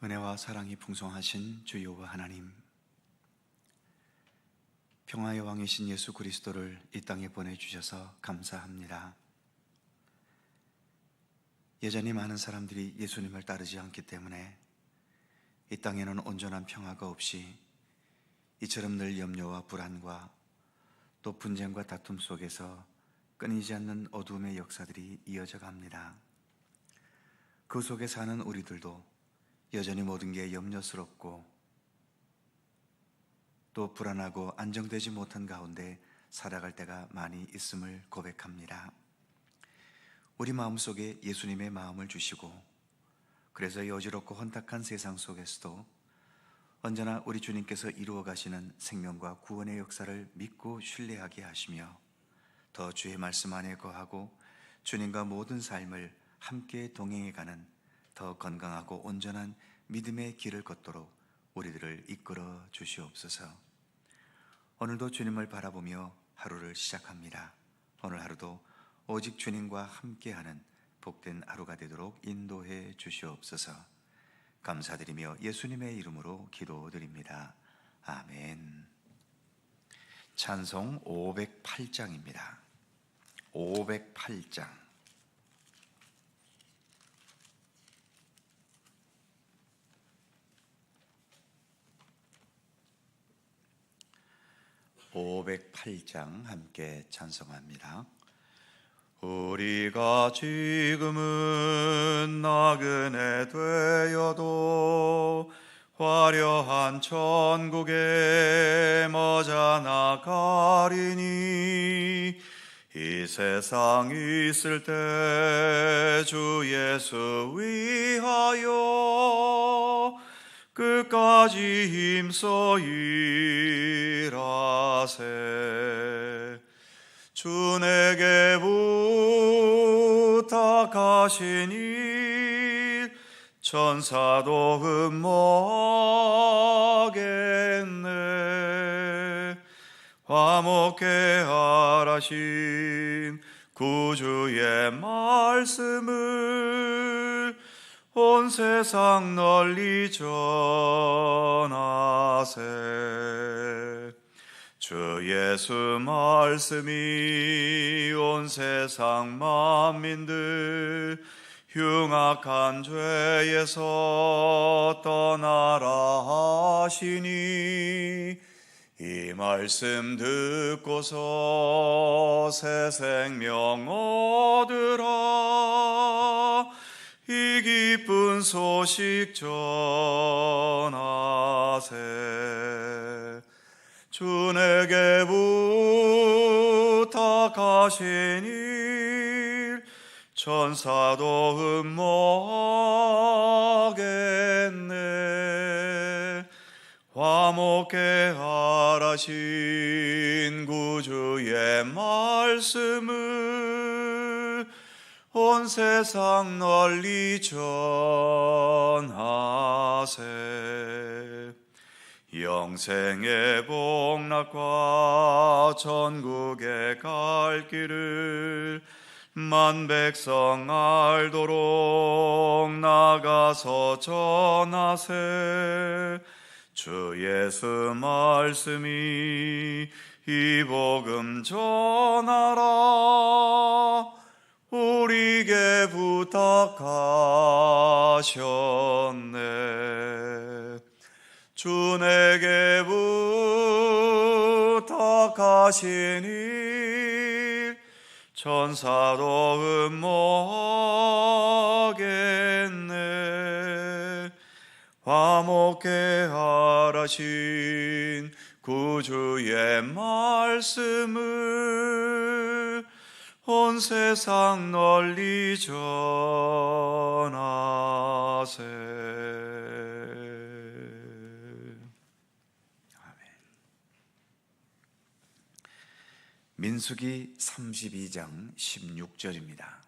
은혜와 사랑이 풍성하신 주 여호와 하나님, 평화의 왕이신 예수 그리스도를 이 땅에 보내주셔서 감사합니다. 여전히 많은 사람들이 예수님을 따르지 않기 때문에 이 땅에는 온전한 평화가 없이 이처럼 늘 염려와 불안과 또 분쟁과 다툼 속에서 끊이지 않는 어둠의 역사들이 이어져 갑니다. 그 속에 사는 우리들도 여전히 모든 게 염려스럽고 또 불안하고 안정되지 못한 가운데 살아갈 때가 많이 있음을 고백합니다. 우리 마음속에 예수님의 마음을 주시고, 그래서 여지럽고 혼탁한 세상 속에서도 언제나 우리 주님께서 이루어 가시는 생명과 구원의 역사를 믿고 신뢰하게 하시며, 더 주의 말씀 안에 거하고 주님과 모든 삶을 함께 동행해가는 더 건강하고 온전한 믿음의 길을 걷도록 우리들을 이끌어 주시옵소서. 오늘도 주님을 바라보며 하루를 시작합니다. 오늘 하루도 오직 주님과 함께하는 복된 하루가 되도록 인도해 주시옵소서. 감사드리며 예수님의 이름으로 기도드립니다. 아멘. 찬송 508장입니다. 508장. 508장 함께 찬송합니다. 우리가 지금은 나그네 되어도 화려한 천국에 머자 나가리니, 이 세상 있을 때 주 예수 위하여 끝까지 힘써 일하세. 주 내게 부탁하신 일 천사도 흠모하겠네. 화목해 하라신 구주의 말씀을 온 세상 널리 전하세. 주 예수 말씀이 온 세상 만민들 흉악한 죄에서 떠나라 하시니, 이 말씀 듣고서 새 생명 얻으라. 이 기쁜 소식 전하세. 주 내게 부탁하신 일 천사도 흠모하겠네. 화목해 하라신 구주의 말씀을 온 세상 널리 전하세. 영생의 복락과 천국에 갈 길을 만 백성 알도록 나가서 전하세. 주 예수 말씀이 이 복음 전하라. 우리에게 부탁하셨네. 주 내게 부탁하신 일 천사도 흠모하겠네. 화목해 하라신 구주의 말씀을 온 세상 널리 전하세. 아멘. 민수기 32장 16절입니다.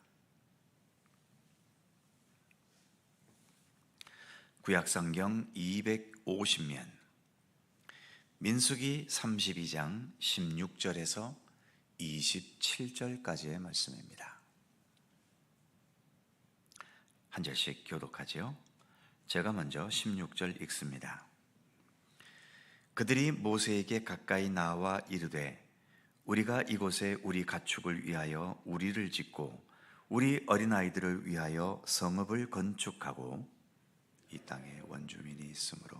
구약성경 250면 민수기 32장 16절에서 27절까지의 말씀입니다. 한 절씩 교독하지요. 제가 먼저 16절 읽습니다. 그들이 모세에게 가까이 나와 이르되 우리가 이곳에 우리 가축을 위하여 우리를 짓고 우리 어린아이들을 위하여 성읍을 건축하고 이 땅에 원주민이 있으므로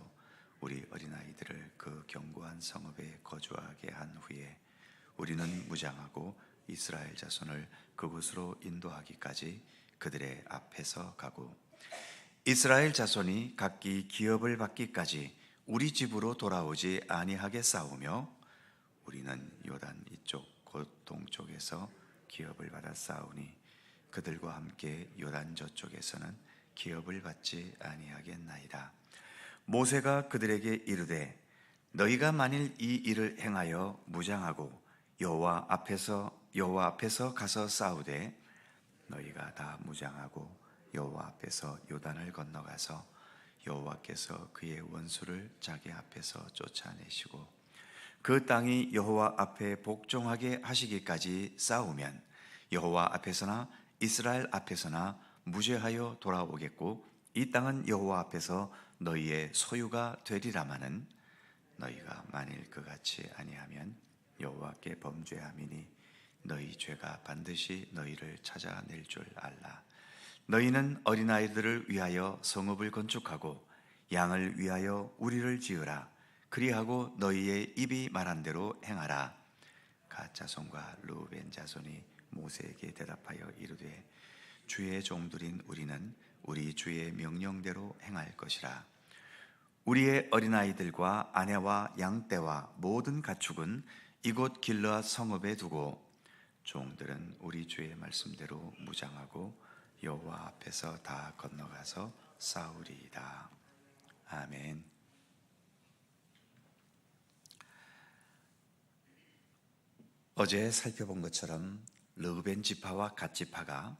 우리 어린아이들을 그 견고한 성읍에 거주하게 한 후에 우리는 무장하고 이스라엘 자손을 그곳으로 인도하기까지 그들의 앞에서 가고 이스라엘 자손이 각기 기업을 받기까지 우리 집으로 돌아오지 아니하게 싸우며 우리는 요단 이쪽 곧 동쪽에서 기업을 받아 싸우니 그들과 함께 요단 저쪽에서는 기업을 받지 아니하겠나이다. 모세가 그들에게 이르되 너희가 만일 이 일을 행하여 무장하고 여호와 앞에서 가서 싸우되 너희가 다 무장하고 여호와 앞에서 요단을 건너가서 여호와께서 그의 원수를 자기 앞에서 쫓아내시고 그 땅이 여호와 앞에 복종하게 하시기까지 싸우면 여호와 앞에서나 이스라엘 앞에서나 무죄하여 돌아오겠고 이 땅은 여호와 앞에서 너희의 소유가 되리라마는 너희가 만일 그같이 아니하면 여호와께 범죄함이니 너희 죄가 반드시 너희를 찾아낼 줄 알라. 너희는 어린아이들을 위하여 성읍을 건축하고 양을 위하여 우리를 지으라. 그리하고 너희의 입이 말한 대로 행하라. 갓 자손과 르우벤 자손이 모세에게 대답하여 이르되 주의 종들인 우리는 우리 주의 명령대로 행할 것이라. 우리의 어린아이들과 아내와 양떼와 모든 가축은 이곳 길르앗 성읍에 두고 종들은 우리 주의 말씀대로 무장하고 여호와 앞에서 다 건너가서 싸우리이다. 아멘. 어제 살펴본 것처럼 르우벤 지파와 갓 지파가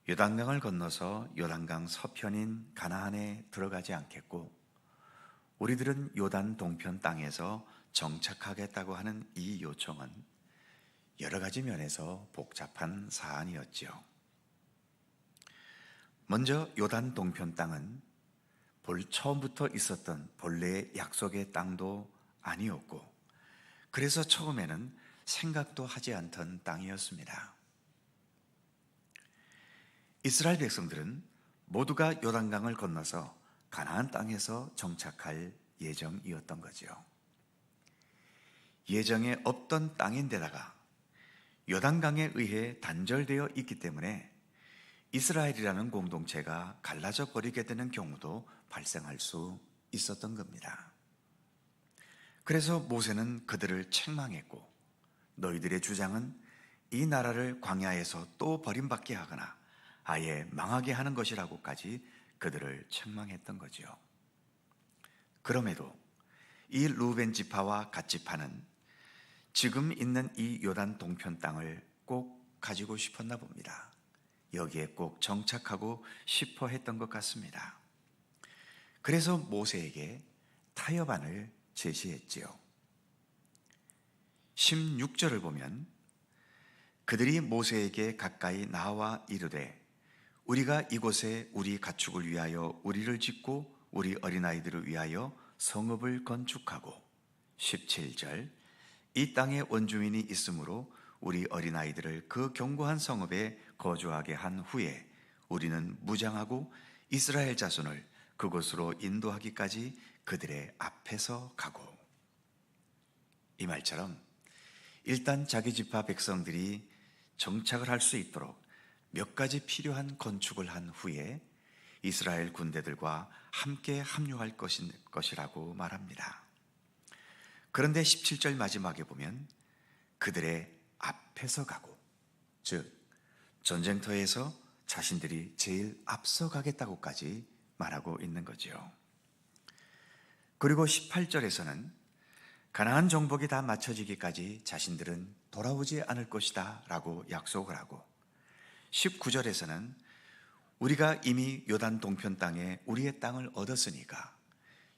요단강을 건너서 요단강 서편인 가나안에 들어가지 않겠고 우리들은 요단 동편 땅에서 정착하겠다고 하는 이 요청은 여러 가지 면에서 복잡한 사안이었지요. 먼저 요단 동편 땅은 처음부터 있었던 본래의 약속의 땅도 아니었고 그래서 처음에는 생각도 하지 않던 땅이었습니다. 이스라엘 백성들은 모두가 요단강을 건너서 가나안 땅에서 정착할 예정이었던 거죠. 예정에 없던 땅인데다가 요단강에 의해 단절되어 있기 때문에 이스라엘이라는 공동체가 갈라져 버리게 되는 경우도 발생할 수 있었던 겁니다. 그래서 모세는 그들을 책망했고 너희들의 주장은 이 나라를 광야에서 또 버림받게 하거나 아예 망하게 하는 것이라고까지 그들을 책망했던 거죠. 그럼에도 이 루벤 지파와 갓 지파는 지금 있는 이 요단 동편 땅을 꼭 가지고 싶었나 봅니다. 여기에 꼭 정착하고 싶어 했던 것 같습니다. 그래서 모세에게 타협안을 제시했지요. 16절을 보면 그들이 모세에게 가까이 나와 이르되 우리가 이곳에 우리 가축을 위하여 우리를 짓고 우리 어린아이들을 위하여 성읍을 건축하고 17절 이 땅에 원주민이 있으므로 우리 어린아이들을 그 견고한 성읍에 거주하게 한 후에 우리는 무장하고 이스라엘 자손을 그곳으로 인도하기까지 그들의 앞에서 가고 이 말처럼 일단 자기 지파 백성들이 정착을 할 수 있도록 몇 가지 필요한 건축을 한 후에 이스라엘 군대들과 함께 합류할 것이라고 말합니다. 그런데 17절 마지막에 보면 그들의 앞에서 가고, 즉 전쟁터에서 자신들이 제일 앞서가겠다고까지 말하고 있는 거죠. 그리고 18절에서는 가나안 정복이 다 마쳐지기까지 자신들은 돌아오지 않을 것이다 라고 약속을 하고 19절에서는 우리가 이미 요단 동편 땅에 우리의 땅을 얻었으니까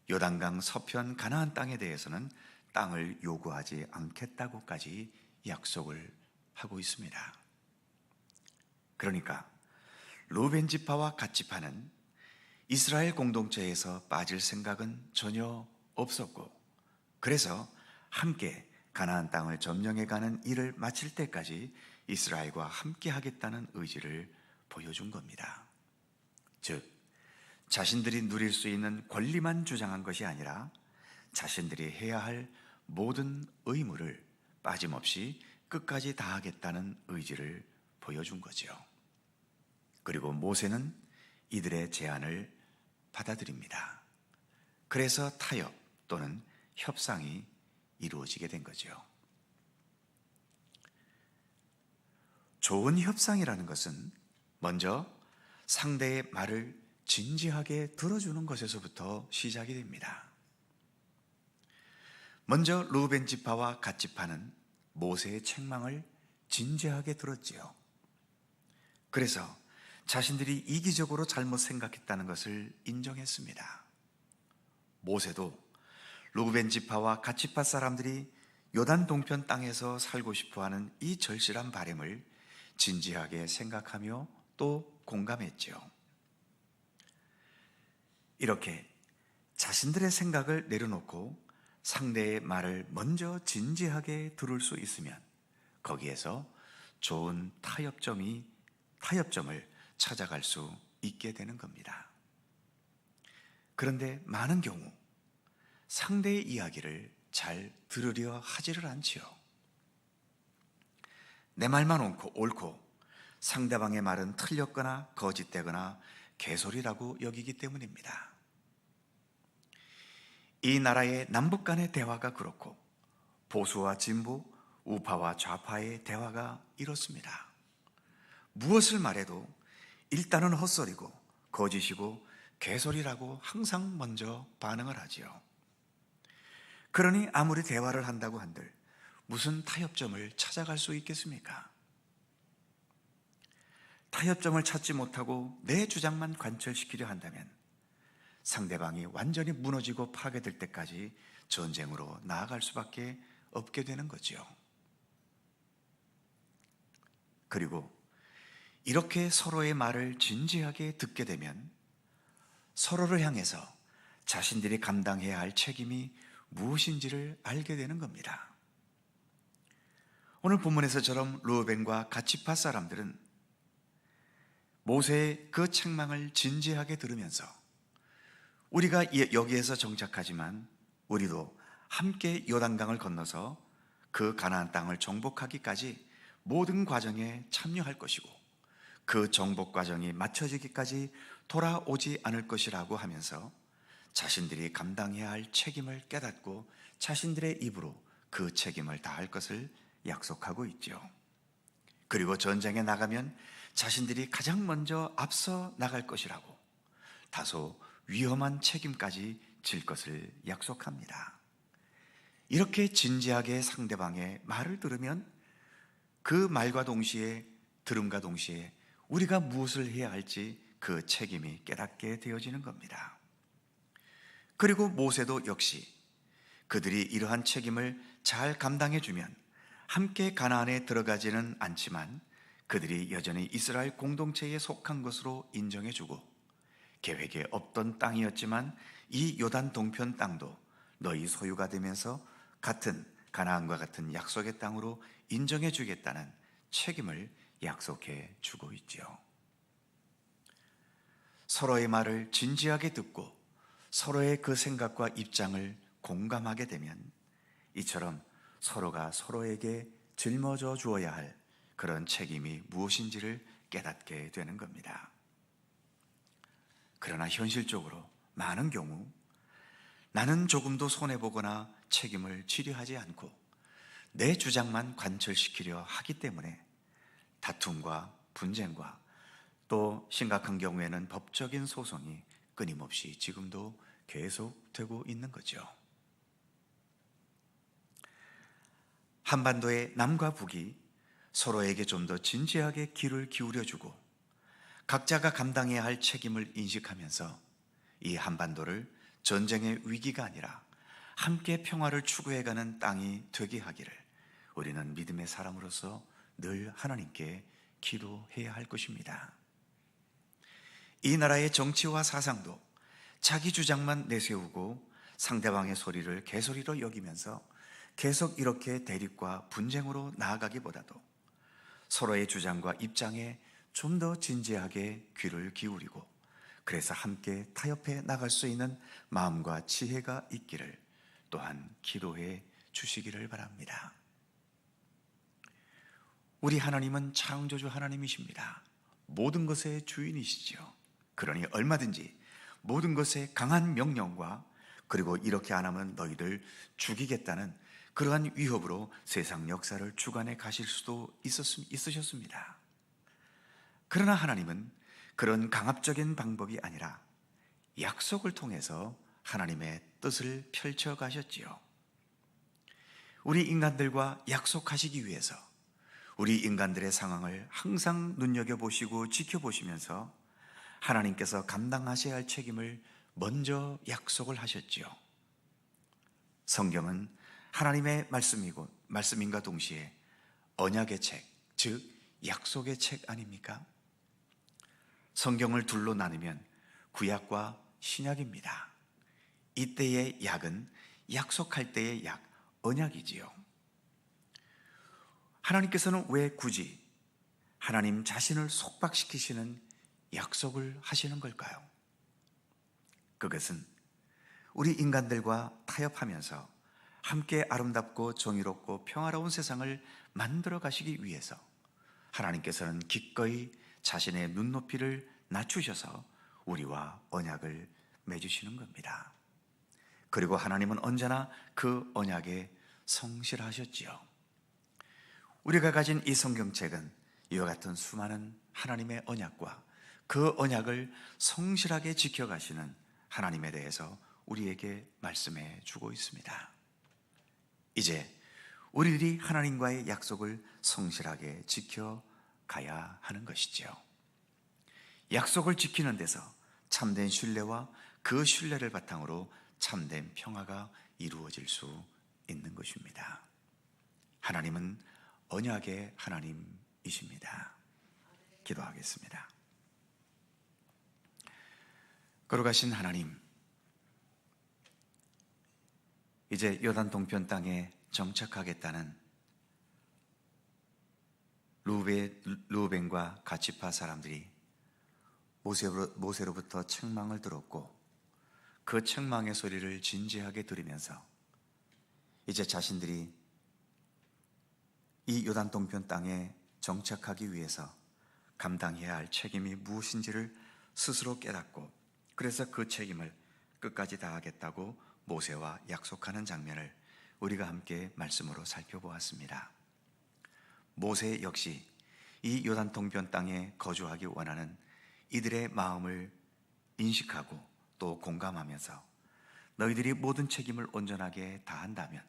요단강 서편 가나안 땅에 대해서는 땅을 요구하지 않겠다고까지 약속을 하고 있습니다. 그러니까 루벤 지파와 갓 지파는 이스라엘 공동체에서 빠질 생각은 전혀 없었고, 그래서 함께 가나안 땅을 점령해 가는 일을 마칠 때까지 이스라엘과 함께 하겠다는 의지를 보여준 겁니다. 즉, 자신들이 누릴 수 있는 권리만 주장한 것이 아니라 자신들이 해야 할 모든 의무를 빠짐없이 끝까지 다하겠다는 의지를 보여준 거죠. 그리고 모세는 이들의 제안을 받아들입니다. 그래서 타협 또는 협상이 이루어지게 된 거죠. 좋은 협상이라는 것은 먼저 상대의 말을 진지하게 들어주는 것에서부터 시작이 됩니다. 먼저 르우벤 지파와 갓 지파는 모세의 책망을 진지하게 들었지요. 그래서 자신들이 이기적으로 잘못 생각했다는 것을 인정했습니다. 모세도 르우벤 지파와 갓 지파 사람들이 요단 동편 땅에서 살고 싶어하는 이 절실한 바람을 진지하게 생각하며 또 공감했지요. 이렇게 자신들의 생각을 내려놓고 상대의 말을 먼저 진지하게 들을 수 있으면 거기에서 좋은 타협점을 찾아갈 수 있게 되는 겁니다. 그런데 많은 경우 상대의 이야기를 잘 들으려 하지를 않지요. 내 말만 옳고 상대방의 말은 틀렸거나 거짓되거나 개소리라고 여기기 때문입니다. 이 나라의 남북 간의 대화가 그렇고 보수와 진보, 우파와 좌파의 대화가 이렇습니다. 무엇을 말해도 일단은 헛소리고 거짓이고 개소리라고 항상 먼저 반응을 하지요. 그러니 아무리 대화를 한다고 한들 무슨 타협점을 찾아갈 수 있겠습니까? 타협점을 찾지 못하고 내 주장만 관철시키려 한다면 상대방이 완전히 무너지고 파괴될 때까지 전쟁으로 나아갈 수밖에 없게 되는 거죠. 그리고 이렇게 서로의 말을 진지하게 듣게 되면 서로를 향해서 자신들이 감당해야 할 책임이 무엇인지를 알게 되는 겁니다. 오늘 본문에서처럼 르우벤과 갓 지파 사람들은 모세의 그 책망을 진지하게 들으면서 우리가 여기에서 정착하지만 우리도 함께 요단강을 건너서 그 가나안 땅을 정복하기까지 모든 과정에 참여할 것이고 그 정복 과정이 마쳐지기까지 돌아오지 않을 것이라고 하면서 자신들이 감당해야 할 책임을 깨닫고 자신들의 입으로 그 책임을 다할 것을 약속하고 있죠. 그리고 전쟁에 나가면 자신들이 가장 먼저 앞서 나갈 것이라고 다소 위험한 책임까지 질 것을 약속합니다. 이렇게 진지하게 상대방의 말을 들으면 그 말과 동시에 들음과 동시에 우리가 무엇을 해야 할지 그 책임이 깨닫게 되어지는 겁니다. 그리고 모세도 역시 그들이 이러한 책임을 잘 감당해주면 함께 가나안에 들어가지는 않지만 그들이 여전히 이스라엘 공동체에 속한 것으로 인정해주고 계획에 없던 땅이었지만 이 요단 동편 땅도 너희 소유가 되면서 같은 가나안과 같은 약속의 땅으로 인정해주겠다는 책임을 약속해 주고 있죠. 서로의 말을 진지하게 듣고 서로의 그 생각과 입장을 공감하게 되면 이처럼 서로가 서로에게 짊어져 주어야 할 그런 책임이 무엇인지를 깨닫게 되는 겁니다. 그러나 현실적으로 많은 경우 나는 조금도 손해보거나 책임을 지려 하지 않고 내 주장만 관철시키려 하기 때문에 다툼과 분쟁과 또 심각한 경우에는 법적인 소송이 끊임없이 지금도 계속되고 있는 거죠. 한반도의 남과 북이 서로에게 좀 더 진지하게 귀를 기울여주고 각자가 감당해야 할 책임을 인식하면서 이 한반도를 전쟁의 위기가 아니라 함께 평화를 추구해가는 땅이 되게 하기를 우리는 믿음의 사람으로서 늘 하나님께 기도해야 할 것입니다. 이 나라의 정치와 사상도 자기 주장만 내세우고 상대방의 소리를 개소리로 여기면서 계속 이렇게 대립과 분쟁으로 나아가기보다도 서로의 주장과 입장에 좀 더 진지하게 귀를 기울이고, 그래서 함께 타협해 나갈 수 있는 마음과 지혜가 있기를 또한 기도해 주시기를 바랍니다. 우리 하나님은 창조주 하나님이십니다. 모든 것의 주인이시죠. 그러니 얼마든지 모든 것의 강한 명령과, 그리고 이렇게 안 하면 너희들 죽이겠다는 그러한 위협으로 세상 역사를 주관해 가실 수도 있으셨습니다. 그러나 하나님은 그런 강압적인 방법이 아니라 약속을 통해서 하나님의 뜻을 펼쳐 가셨지요. 우리 인간들과 약속하시기 위해서 우리 인간들의 상황을 항상 눈여겨보시고 지켜보시면서 하나님께서 감당하셔야 할 책임을 먼저 약속을 하셨지요. 성경은 하나님의 말씀인과 동시에 언약의 책, 즉 약속의 책 아닙니까? 성경을 둘로 나누면 구약과 신약입니다. 이때의 약은 약속할 때의 약, 언약이지요. 하나님께서는 왜 굳이 하나님 자신을 속박시키시는 약속을 하시는 걸까요? 그것은 우리 인간들과 타협하면서 함께 아름답고 정의롭고 평화로운 세상을 만들어 가시기 위해서 하나님께서는 기꺼이 자신의 눈높이를 낮추셔서 우리와 언약을 맺으시는 겁니다. 그리고 하나님은 언제나 그 언약에 성실하셨지요. 우리가 가진 이 성경책은 이와 같은 수많은 하나님의 언약과 그 언약을 성실하게 지켜가시는 하나님에 대해서 우리에게 말씀해 주고 있습니다. 이제 우리들이 하나님과의 약속을 성실하게 지켜가야 하는 것이지요. 약속을 지키는 데서 참된 신뢰와 그 신뢰를 바탕으로 참된 평화가 이루어질 수 있는 것입니다. 하나님은 언약의 하나님이십니다. 기도하겠습니다. 거룩하신 하나님, 이제 요단 동편 땅에 정착하겠다는 르우벤과 가치파 사람들이 모세로부터 책망을 들었고, 그 책망의 소리를 진지하게 들으면서 이제 자신들이 이 요단 동편 땅에 정착하기 위해서 감당해야 할 책임이 무엇인지를 스스로 깨닫고, 그래서 그 책임을 끝까지 다하겠다고 모세와 약속하는 장면을 우리가 함께 말씀으로 살펴보았습니다. 모세 역시 이 요단 동편 땅에 거주하기 원하는 이들의 마음을 인식하고 또 공감하면서 너희들이 모든 책임을 온전하게 다한다면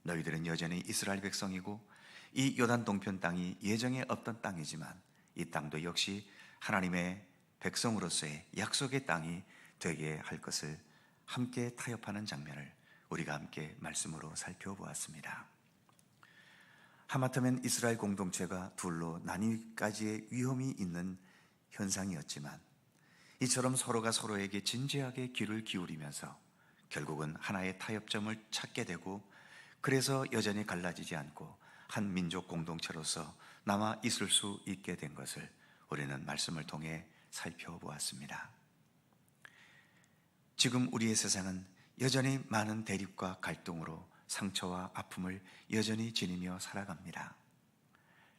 너희들은 여전히 이스라엘 백성이고, 이 요단 동편 땅이 예정에 없던 땅이지만 이 땅도 역시 하나님의 백성으로서의 약속의 땅이 되게 할 것을 함께 타협하는 장면을 우리가 함께 말씀으로 살펴보았습니다. 하마터면 이스라엘 공동체가 둘로 나뉘기까지의 위험이 있는 현상이었지만, 이처럼 서로가 서로에게 진지하게 귀를 기울이면서 결국은 하나의 타협점을 찾게 되고, 그래서 여전히 갈라지지 않고 한 민족 공동체로서 남아 있을 수 있게 된 것을 우리는 말씀을 통해 살펴보았습니다. 지금 우리의 세상은 여전히 많은 대립과 갈등으로 상처와 아픔을 여전히 지니며 살아갑니다.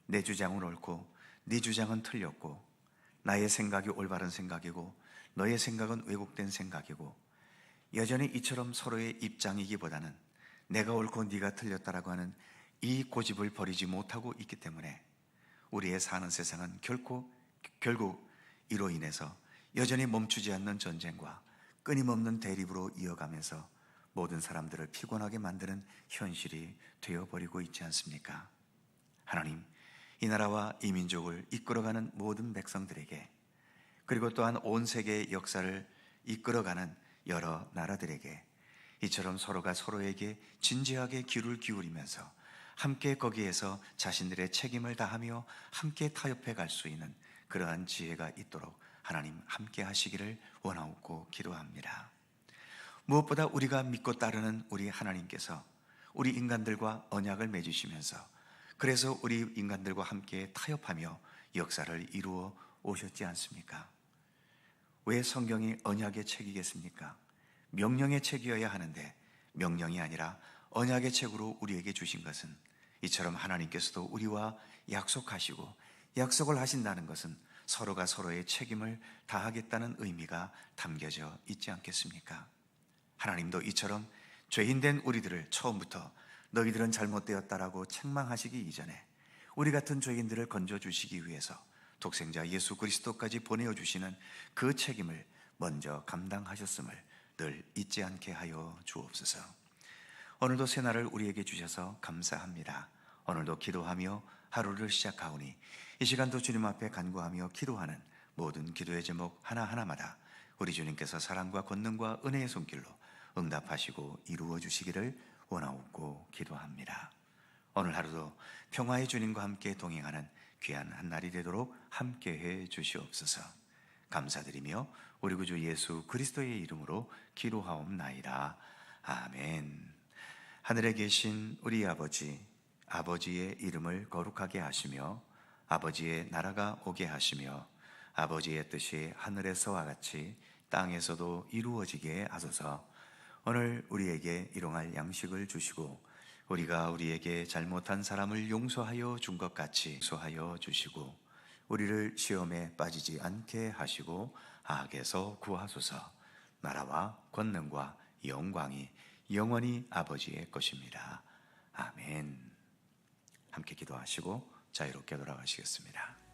내 주장은 옳고 네 주장은 틀렸고, 나의 생각이 올바른 생각이고 너의 생각은 왜곡된 생각이고, 여전히 이처럼 서로의 입장이기보다는 내가 옳고 네가 틀렸다라고 하는 이 고집을 버리지 못하고 있기 때문에 우리의 사는 세상은 결국 이로 인해서 여전히 멈추지 않는 전쟁과 끊임없는 대립으로 이어가면서 모든 사람들을 피곤하게 만드는 현실이 되어버리고 있지 않습니까? 하나님, 이 나라와 이 민족을 이끌어가는 모든 백성들에게, 그리고 또한 온 세계의 역사를 이끌어가는 여러 나라들에게 이처럼 서로가 서로에게 진지하게 귀를 기울이면서 함께 거기에서 자신들의 책임을 다하며 함께 타협해 갈 수 있는 그러한 지혜가 있도록 하나님 함께 하시기를 원하옵고 기도합니다. 무엇보다 우리가 믿고 따르는 우리 하나님께서 우리 인간들과 언약을 맺으시면서 그래서 우리 인간들과 함께 타협하며 역사를 이루어 오셨지 않습니까? 왜 성경이 언약의 책이겠습니까? 명령의 책이어야 하는데 명령이 아니라 언약의 책으로 우리에게 주신 것은 이처럼 하나님께서도 우리와 약속하시고 약속을 하신다는 것은 서로가 서로의 책임을 다하겠다는 의미가 담겨져 있지 않겠습니까? 하나님도 이처럼 죄인된 우리들을 처음부터 너희들은 잘못되었다라고 책망하시기 이전에 우리 같은 죄인들을 건져주시기 위해서 독생자 예수 그리스도까지 보내어주시는 그 책임을 먼저 감당하셨음을 늘 잊지 않게 하여 주옵소서. 오늘도 새날을 우리에게 주셔서 감사합니다. 오늘도 기도하며 하루를 시작하오니 이 시간도 주님 앞에 간구하며 기도하는 모든 기도의 제목 하나하나마다 우리 주님께서 사랑과 권능과 은혜의 손길로 응답하시고 이루어 주시기를 원하옵고 기도합니다. 오늘 하루도 평화의 주님과 함께 동행하는 귀한 한 날이 되도록 함께해 주시옵소서. 감사드리며 우리 구주 예수 그리스도의 이름으로 기도하옵나이다. 아멘. 하늘에 계신 우리 아버지, 아버지의 이름을 거룩하게 하시며 아버지의 나라가 오게 하시며 아버지의 뜻이 하늘에서와 같이 땅에서도 이루어지게 하소서. 오늘 우리에게 일용할 양식을 주시고 우리가 우리에게 잘못한 사람을 용서하여 준 것 같이 용서하여 주시고 우리를 시험에 빠지지 않게 하시고 악에서 구하소서. 나라와 권능과 영광이 영원히 아버지의 것입니다. 아멘. 함께 기도하시고 자유롭게 돌아가시겠습니다.